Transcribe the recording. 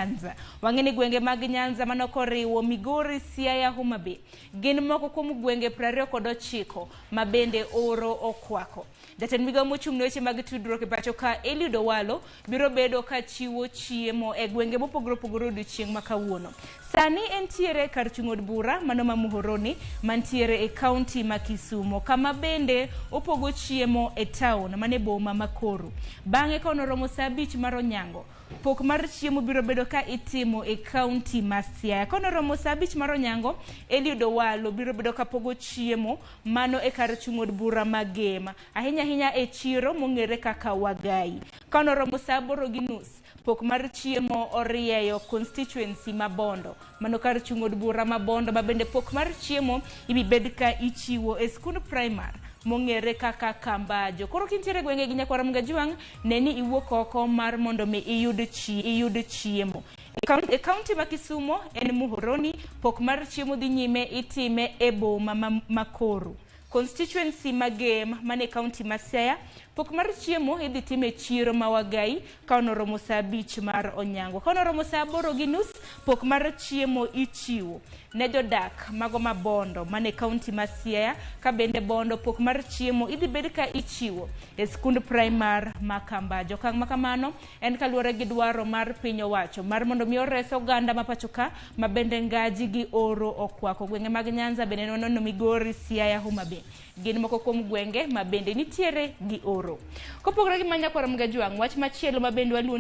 Nyanza. Wang'eni gwenge mag Nyanza manokoriwo Migori, Siaya, Homa Bay gin moko kuom gwenge 29 mabende oro okwako. Jatend migao mochung' ne weche mag tudruok e pacho ka Eliud Owalo biro bedo ka chiwo chiemo e gwenge mopogore opogore odiochieng' ma kawuono. Sani entiere kar chung' od bura mano ma Muhoroni mantiere e kaunti ma Kisumo, kama bende opogo chiemo e town mane boma ma Koro. Bang'e ka onoromo saa 5 mar onyango, pok mar chiemo biro bedo ka itimo e kaunti ma Siaya. Ka onoromo saa 5 mar onyango, Eliud Owalo biro bedo ka pogo chiemo mano e kar chung' od bura ma Gema, ahinya e chiro mong'ere kaka Wagai. Ka onoromo saa 8:30, pok mar chiemo orieyo constituency ma Bondo, mano kar chung' od bura ma Bondo, ma bende pok mar chiemo ibibed ka ichiwo e skund primar mong'ere kaka Kambajo. Koro kintiere gwenge gi nyakwara Mgajwang', neni iwuok oko mar mondo mi iyud chiemo. E kaunti ma Kisumo en Muhoroni, pok mar chiemo dhi nyime itime e boma ma Koro. Constituency ma Gem mane kaunti ma Siaya, pok mar chiemo idhi time chiro ma Wagai ka onoromo saa 5 mar onyango. Ka onoromo saa 8:30, pok mar chiemo ichiwo ne jodak mago ma Bondo mane kaunti ma Siaya, ka bende Bondo pok mar chiemo idhi bed ka ichiwo e skund primar ma Kambajo. Kang' makamano en kaluwore gi dwaro mar piny owacho mar mondo mi ores oganda ma pacho ka ma bende ngaji gi oro okwako. Gwenge mag Nyanza bende nono Migori, Siaya, Homa Bay gin moko kuom gwenge ma bende nitiere gi oro. Kopogore gi manyakwara Mgajwang', wach machielo ma bende waluongo